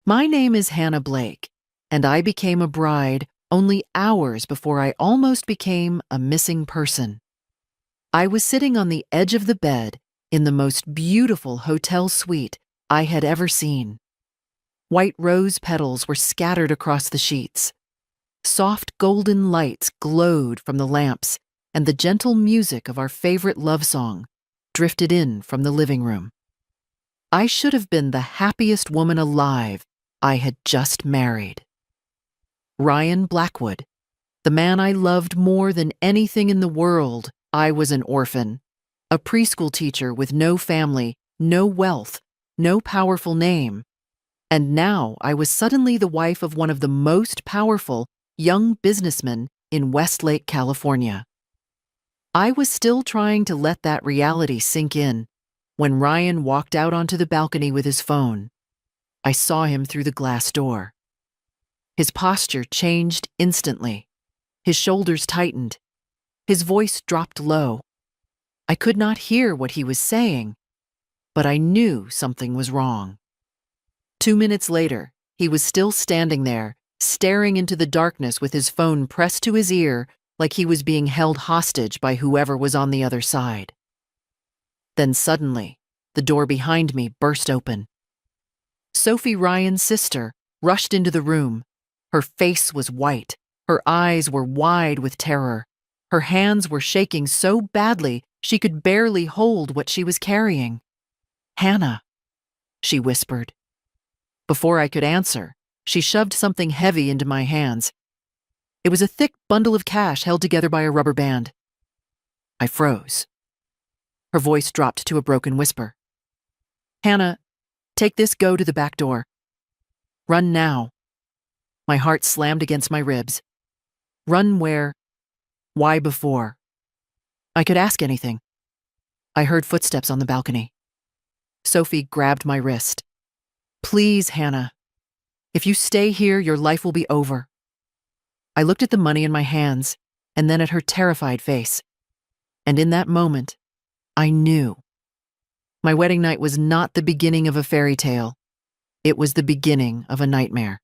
My name is Hannah Blake, and I became a bride only hours before I almost became a missing person. I was sitting on the edge of the bed in the most beautiful hotel suite I had ever seen. White rose petals were scattered across the sheets. Soft golden lights glowed from the lamps, and the gentle music of our favorite love song drifted in from the living room. I should have been the happiest woman alive. I had just married Ryan Blackwood, the man I loved more than anything in the world. I was an orphan, a preschool teacher with no family, no wealth, no powerful name. And now I was suddenly the wife of one of the most powerful young businessmen in Westlake, California. I was still trying to let that reality sink in when Ryan walked out onto the balcony with his phone. I saw him through the glass door. His posture changed instantly. His shoulders tightened. His voice dropped low. I could not hear what he was saying, but I knew something was wrong. 2 minutes later, he was still standing there, staring into the darkness with his phone pressed to his ear like he was being held hostage by whoever was on the other side. Then suddenly, the door behind me burst open. Sophie, Ryan's sister, rushed into the room. Her face was white. Her eyes were wide with terror. Her hands were shaking so badly she could barely hold what she was carrying. "Hannah," she whispered. Before I could answer, she shoved something heavy into my hands. It was a thick bundle of cash held together by a rubber band. I froze. Her voice dropped to a broken whisper. "Hannah, take this, go to the back door. Run now." My heart slammed against my ribs. Run where? Why before? I could ask anything. I heard footsteps on the balcony. Sophie grabbed my wrist. "Please, Hannah. If you stay here, your life will be over." I looked at the money in my hands, and then at her terrified face. And in that moment, I knew. My wedding night was not the beginning of a fairy tale. It was the beginning of a nightmare.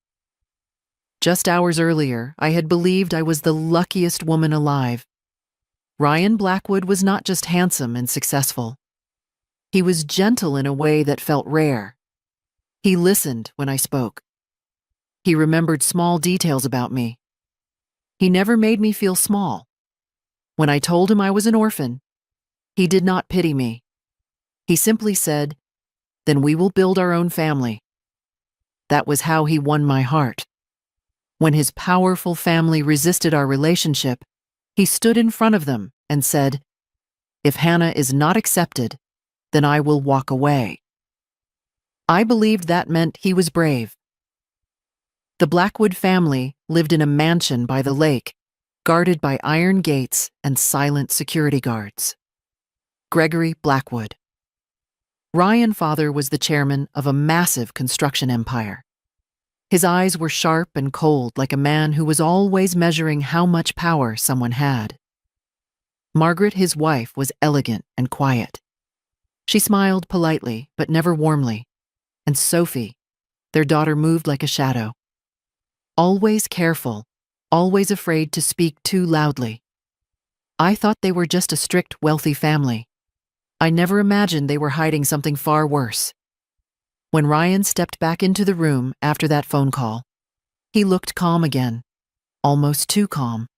Just hours earlier, I had believed I was the luckiest woman alive. Ryan Blackwood was not just handsome and successful. He was gentle in a way that felt rare. He listened when I spoke. He remembered small details about me. He never made me feel small. When I told him I was an orphan, he did not pity me. He simply said, "Then we will build our own family." That was how he won my heart. When his powerful family resisted our relationship, he stood in front of them and said, "If Hannah is not accepted, then I will walk away." I believed that meant he was brave. The Blackwood family lived in a mansion by the lake, guarded by iron gates and silent security guards. Gregory Blackwood. Ryan father was the chairman of a massive construction empire. His eyes were sharp and cold, like a man who was always measuring how much power someone had. Margaret, his wife, was elegant and quiet. She smiled politely, but never warmly. And Sophie, their daughter, moved like a shadow. Always careful, always afraid to speak too loudly. I thought they were just a strict, wealthy family. I never imagined they were hiding something far worse. When Ryan stepped back into the room after that phone call, he looked calm again, almost too calm.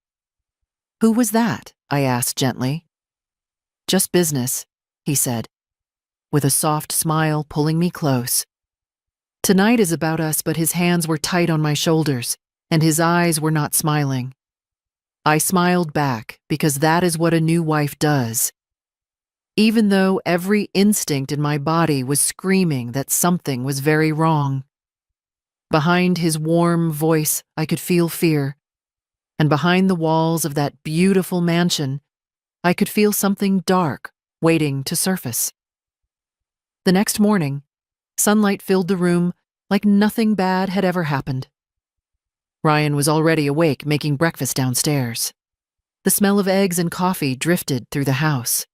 "Who was that?" I asked gently. "Just business," he said, with a soft smile pulling me close. Tonight is about us, but his hands were tight on my shoulders, and his eyes were not smiling. I smiled back because that is what a new wife does. Even though every instinct in my body was screaming that something was very wrong. Behind his warm voice, I could feel fear. And behind the walls of that beautiful mansion, I could feel something dark waiting to surface. The next morning, sunlight filled the room like nothing bad had ever happened. Ryan was already awake, making breakfast downstairs. The smell of eggs and coffee drifted through the house.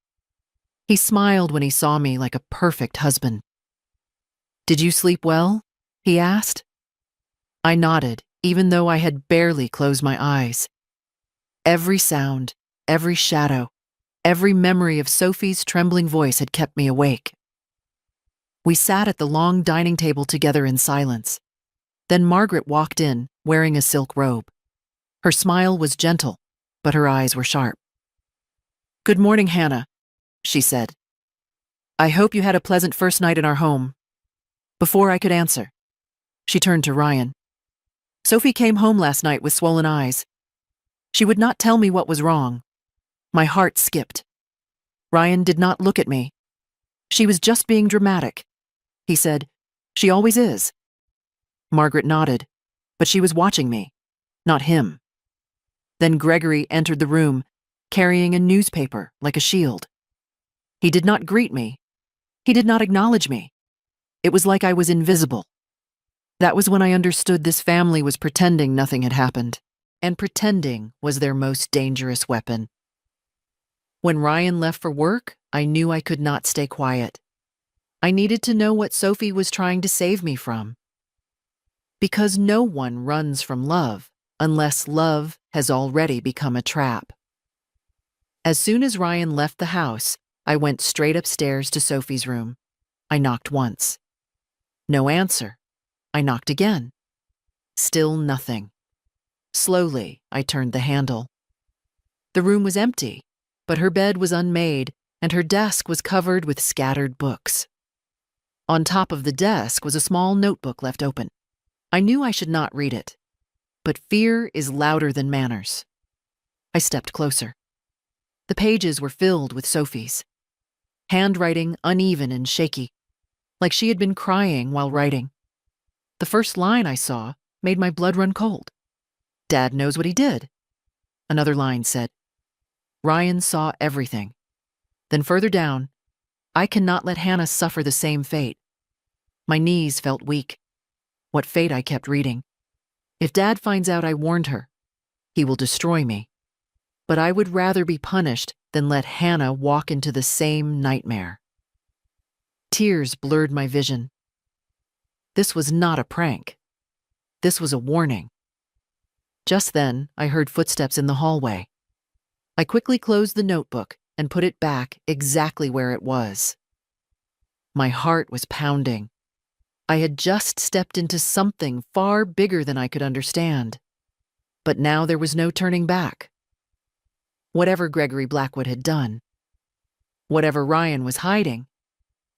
He smiled when he saw me like a perfect husband. "Did you sleep well?" he asked. I nodded, even though I had barely closed my eyes. Every sound, every shadow, every memory of Sophie's trembling voice had kept me awake. We sat at the long dining table together in silence. Then Margaret walked in, wearing a silk robe. Her smile was gentle, but her eyes were sharp. "Good morning, Hannah," she said. "I hope you had a pleasant first night in our home." Before I could answer, she turned to Ryan. "Sophie came home last night with swollen eyes. She would not tell me what was wrong." My heart skipped. Ryan did not look at me. "She was just being dramatic," he said. "She always is." Margaret nodded, but she was watching me, not him. Then Gregory entered the room, carrying a newspaper like a shield. He did not greet me. He did not acknowledge me. It was like I was invisible. That was when I understood this family was pretending nothing had happened, and pretending was their most dangerous weapon. When Ryan left for work, I knew I could not stay quiet. I needed to know what Sophie was trying to save me from. Because no one runs from love unless love has already become a trap. As soon as Ryan left the house, I went straight upstairs to Sophie's room. I knocked once. No answer. I knocked again. Still nothing. Slowly, I turned the handle. The room was empty, but her bed was unmade and her desk was covered with scattered books. On top of the desk was a small notebook left open. I knew I should not read it, but fear is louder than manners. I stepped closer. The pages were filled with Sophie's, handwriting uneven and shaky, like she had been crying while writing. The first line I saw made my blood run cold. "Dad knows what he did." Another line said, "Ryan saw everything." Then further down, "I cannot let Hannah suffer the same fate." My knees felt weak. What fate, I kept reading. "If Dad finds out I warned her, he will destroy me. But I would rather be punished than let Hannah walk into the same nightmare." Tears blurred my vision. This was not a prank. This was a warning. Just then, I heard footsteps in the hallway. I quickly closed the notebook and put it back exactly where it was. My heart was pounding. I had just stepped into something far bigger than I could understand. But now there was no turning back. Whatever Gregory Blackwood had done, whatever Ryan was hiding,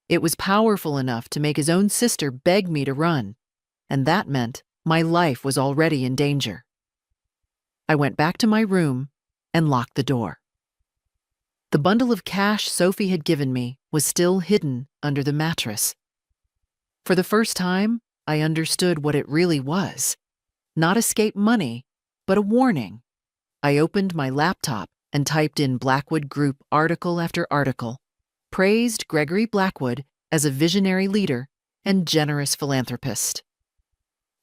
it was powerful enough to make his own sister beg me to run, and that meant my life was already in danger. I went back to my room and locked the door. The bundle of cash Sophie had given me was still hidden under the mattress. For the first time, I understood what it really was. Not escape money, but a warning. I opened my laptop and typed in Blackwood Group article after article, praised Gregory Blackwood as a visionary leader and generous philanthropist.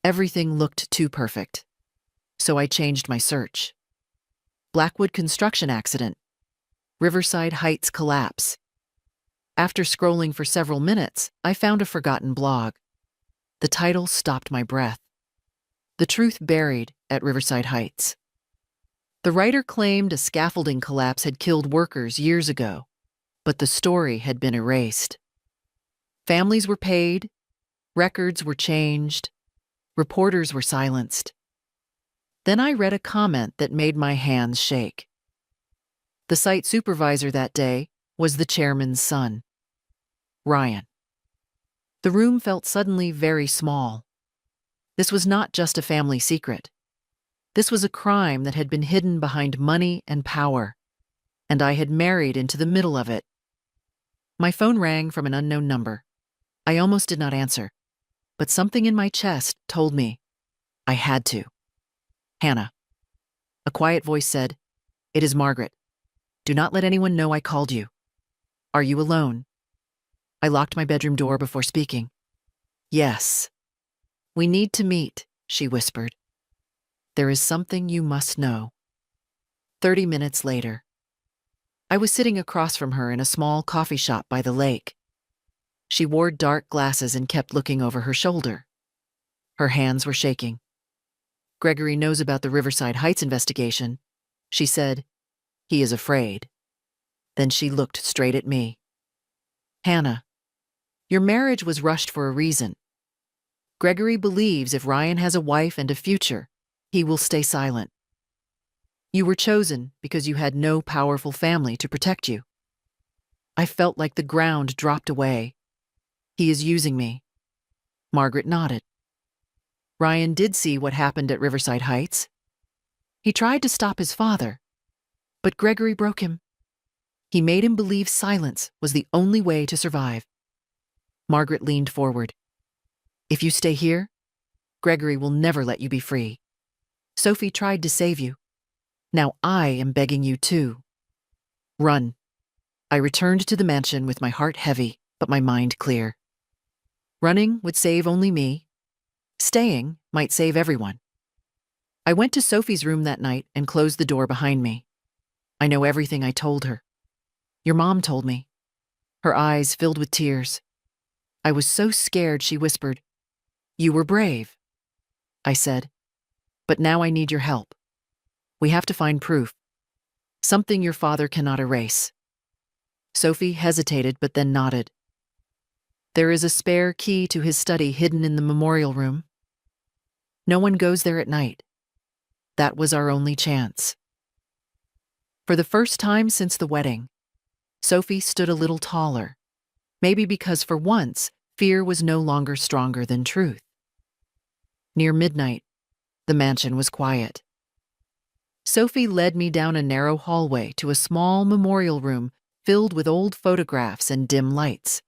Everything looked too perfect, so I changed my search. Blackwood construction accident. Riverside Heights collapse. After scrolling for several minutes, I found a forgotten blog. The title stopped my breath. "The Truth Buried at Riverside Heights." The writer claimed a scaffolding collapse had killed workers years ago, but the story had been erased. Families were paid, records were changed, reporters were silenced. Then I read a comment that made my hands shake. The site supervisor that day was the chairman's son, Ryan. The room felt suddenly very small. This was not just a family secret. This was a crime that had been hidden behind money and power, and I had married into the middle of it. My phone rang from an unknown number. I almost did not answer, but something in my chest told me I had to. "Hannah." A quiet voice said, "It is Margaret. Do not let anyone know I called you. Are you alone?" I locked my bedroom door before speaking. "Yes." "We need to meet," she whispered. "There is something you must know." 30 minutes later, I was sitting across from her in a small coffee shop by the lake. She wore dark glasses and kept looking over her shoulder. Her hands were shaking. Gregory knows about the Riverside Heights investigation. She said, he is afraid. Then she looked straight at me. Hannah, your marriage was rushed for a reason. Gregory believes if Ryan has a wife and a future, he will stay silent. You were chosen because you had no powerful family to protect you. I felt like the ground dropped away. He is using me. Margaret nodded. Ryan did see what happened at Riverside Heights. He tried to stop his father, but Gregory broke him. He made him believe silence was the only way to survive. Margaret leaned forward. If you stay here, Gregory will never let you be free. Sophie tried to save you. Now I am begging you too. Run. I returned to the mansion with my heart heavy, but my mind clear. Running would save only me. Staying might save everyone. I went to Sophie's room that night and closed the door behind me. I know everything I told her. Your mom told me. Her eyes filled with tears. I was so scared, she whispered. You were brave. I said, but now I need your help. We have to find proof. Something your father cannot erase. Sophie hesitated but then nodded. There is a spare key to his study hidden in the memorial room. No one goes there at night. That was our only chance. For the first time since the wedding, Sophie stood a little taller, maybe because for once, fear was no longer stronger than truth. Near midnight, the mansion was quiet. Sophie led me down a narrow hallway to a small memorial room filled with old photographs and dim lights.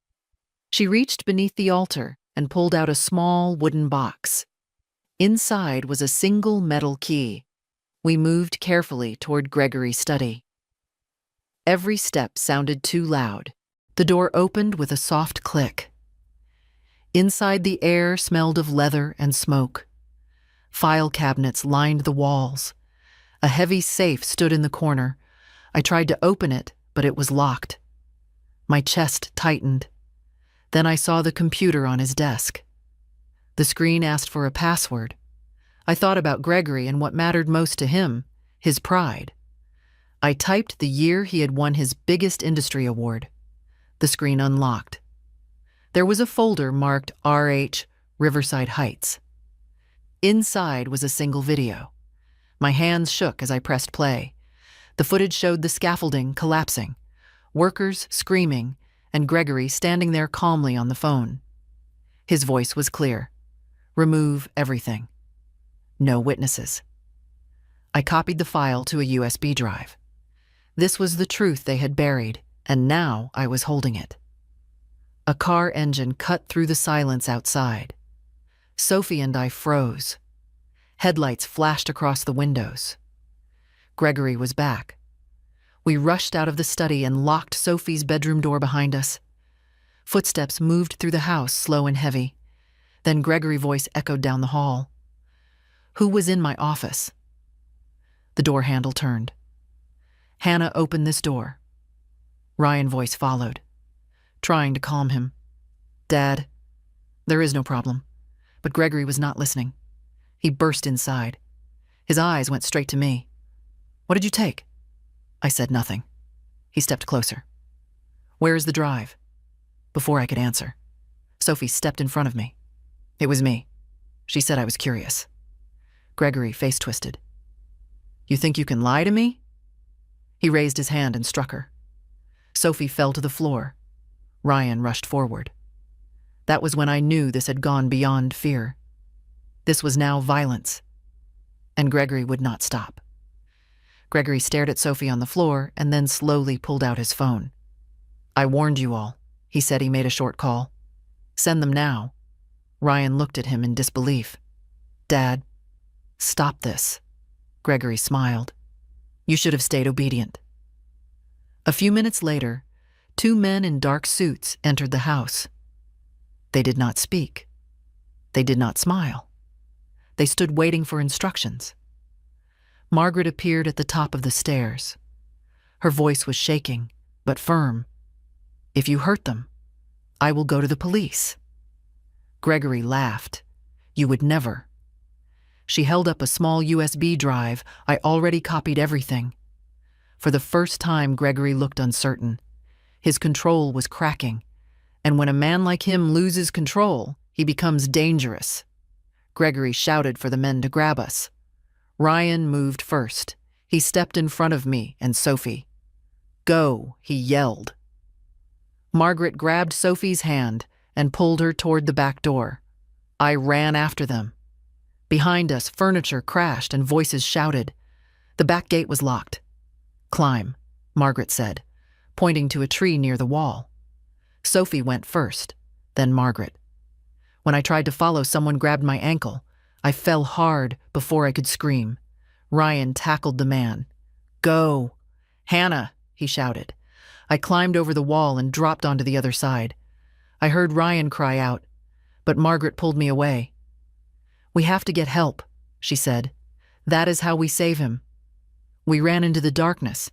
She reached beneath the altar and pulled out a small wooden box. Inside was a single metal key. We moved carefully toward Gregory's study. Every step sounded too loud. The door opened with a soft click. Inside, the air smelled of leather and smoke. File cabinets lined the walls. A heavy safe stood in the corner. I tried to open it, but it was locked. My chest tightened. Then I saw the computer on his desk. The screen asked for a password. I thought about Gregory and what mattered most to him, his pride. I typed the year he had won his biggest industry award. The screen unlocked. There was a folder marked RH Riverside Heights. Inside was a single video. My hands shook as I pressed play. The footage showed the scaffolding collapsing, workers screaming, and Gregory standing there calmly on the phone. His voice was clear. Remove everything. No witnesses. I copied the file to a USB drive. This was the truth they had buried, and now I was holding it. A car engine cut through the silence outside. Sophie and I froze. Headlights flashed across the windows. Gregory was back. We rushed out of the study and locked Sophie's bedroom door behind us. Footsteps moved through the house, slow and heavy. Then Gregory's voice echoed down the hall. Who was in my office? The door handle turned. Hannah, open this door. Ryan's voice followed, trying to calm him. Dad, there is no problem. But Gregory was not listening. He burst inside. His eyes went straight to me. What did you take? I said nothing. He stepped closer. Where is the drive? Before I could answer, Sophie stepped in front of me. It was me. She said I was curious. Gregory face twisted. You think you can lie to me? He raised his hand and struck her. Sophie fell to the floor. Ryan rushed forward. That was when I knew this had gone beyond fear. This was now violence. And Gregory would not stop. Gregory stared at Sophie on the floor and then slowly pulled out his phone. I warned you all, he said. He made a short call. Send them now. Ryan looked at him in disbelief. Dad, stop this. Gregory smiled. You should have stayed obedient. A few minutes later, 2 men in dark suits entered the house. They did not speak. They did not smile. They stood waiting for instructions. Margaret appeared at the top of the stairs. Her voice was shaking, but firm. If you hurt them, I will go to the police. Gregory laughed. You would never. She held up a small USB drive. I already copied everything. For the first time, Gregory looked uncertain. His control was cracking. And when a man like him loses control, he becomes dangerous. Gregory shouted for the men to grab us. Ryan moved first. He stepped in front of me and Sophie. "Go," he yelled. Margaret grabbed Sophie's hand and pulled her toward the back door. I ran after them. Behind us, furniture crashed and voices shouted. The back gate was locked. "Climb," Margaret said, pointing to a tree near the wall. Sophie went first, then Margaret. When I tried to follow, someone grabbed my ankle. I fell hard before I could scream. Ryan tackled the man. "Go." "Hannah," he shouted. I climbed over the wall and dropped onto the other side. I heard Ryan cry out, but Margaret pulled me away. "We have to get help," she said. "That is how we save him." We ran into the darkness,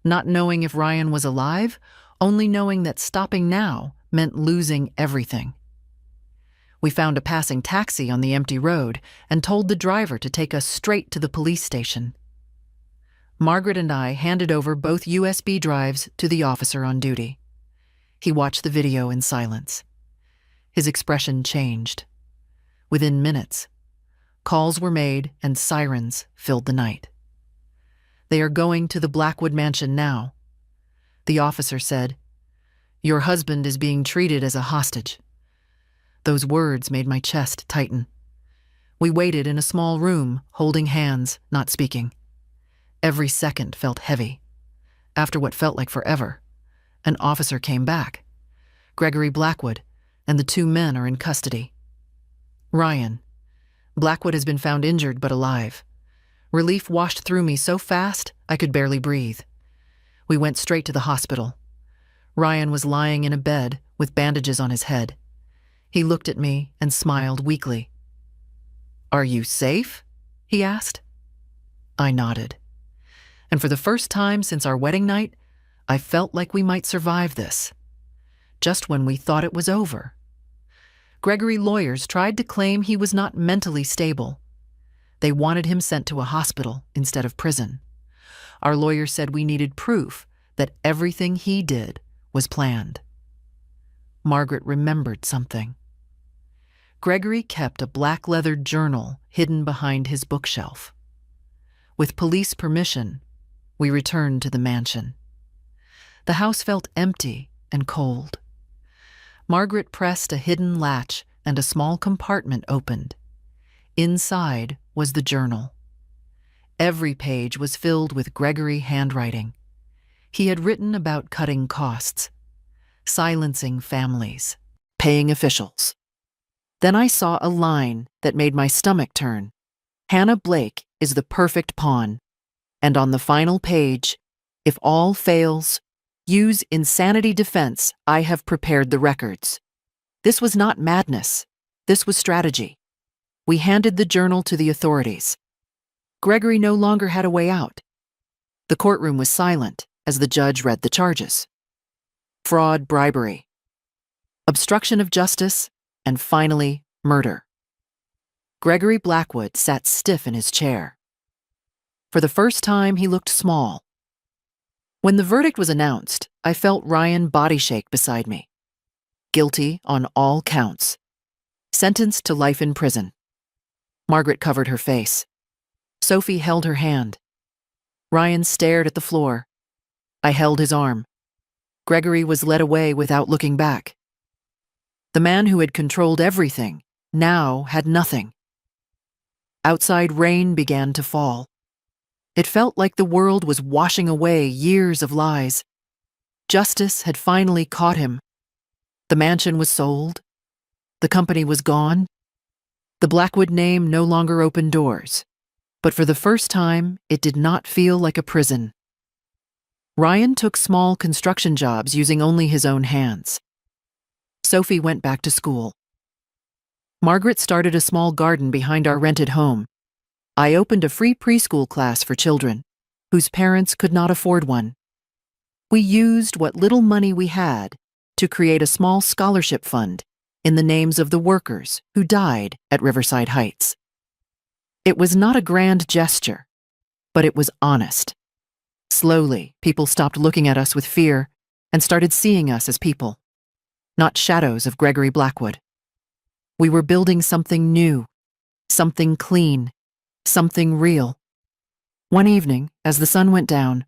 not knowing if Ryan was alive, only knowing that stopping now meant losing everything. We found a passing taxi on the empty road and told the driver to take us straight to the police station. Margaret and I handed over both USB drives to the officer on duty. He watched the video in silence. His expression changed. Within minutes, calls were made and sirens filled the night. "They are going to the Blackwood mansion now." The officer said, "Your husband is being treated as a hostage." Those words made my chest tighten. We waited in a small room, holding hands, not speaking. Every second felt heavy. After what felt like forever, an officer came back. Gregory Blackwood, and the two men are in custody. "Ryan, Blackwood has been found injured but alive." Relief washed through me so fast I could barely breathe. We went straight to the hospital. Ryan was lying in a bed with bandages on his head. He looked at me and smiled weakly. "Are you safe?" he asked. I nodded. And for the first time since our wedding night, I felt like we might survive this. Just when we thought it was over. Gregory lawyers tried to claim he was not mentally stable. They wanted him sent to a hospital instead of prison. Our lawyer said we needed proof that everything he did was planned. Margaret remembered something. Gregory kept a black leather journal hidden behind his bookshelf. With police permission, we returned to the mansion. The house felt empty and cold. Margaret pressed a hidden latch and a small compartment opened. Inside was the journal. Every page was filled with Gregory handwriting. He had written about cutting costs, silencing families, paying officials. Then I saw a line that made my stomach turn. "Hannah Blake is the perfect pawn." And on the final page, "If all fails, use insanity defense. I have prepared the records." This was not madness. This was strategy. We handed the journal to the authorities. Gregory no longer had a way out. The courtroom was silent as the judge read the charges. Fraud, bribery, obstruction of justice, and finally, murder. Gregory Blackwood sat stiff in his chair. For the first time, he looked small. When the verdict was announced, I felt Ryan body shake beside me. Guilty on all counts. Sentenced to life in prison. Margaret covered her face. Sophie held her hand. Ryan stared at the floor. I held his arm. Gregory was led away without looking back. The man who had controlled everything now had nothing. Outside, rain began to fall. It felt like the world was washing away years of lies. Justice had finally caught him. The mansion was sold. The company was gone. The Blackwood name no longer opened doors. But for the first time, it did not feel like a prison. Ryan took small construction jobs using only his own hands. Sophie went back to school. Margaret started a small garden behind our rented home. I opened a free preschool class for children whose parents could not afford one. We used what little money we had to create a small scholarship fund in the names of the workers who died at Riverside Heights. It was not a grand gesture, but it was honest. Slowly, people stopped looking at us with fear and started seeing us as people, not shadows of Gregory Blackwood. We were building something new, something clean, something real. One evening, as the sun went down,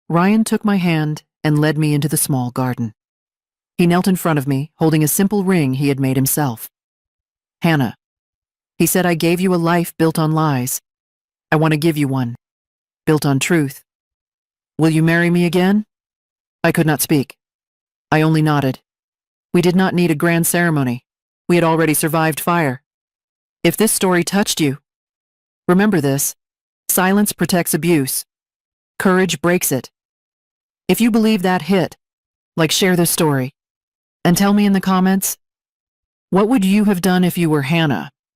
Ryan took my hand and led me into the small garden. He knelt in front of me, holding a simple ring he had made himself. "Hannah," he said, "I gave you a life built on lies. I want to give you one, built on truth. Will you marry me again?" I could not speak. I only nodded. We did not need a grand ceremony. We had already survived fire. If this story touched you, remember this: silence protects abuse. Courage breaks it. If you believe that hit, share this story. And tell me in the comments, what would you have done if you were Hannah?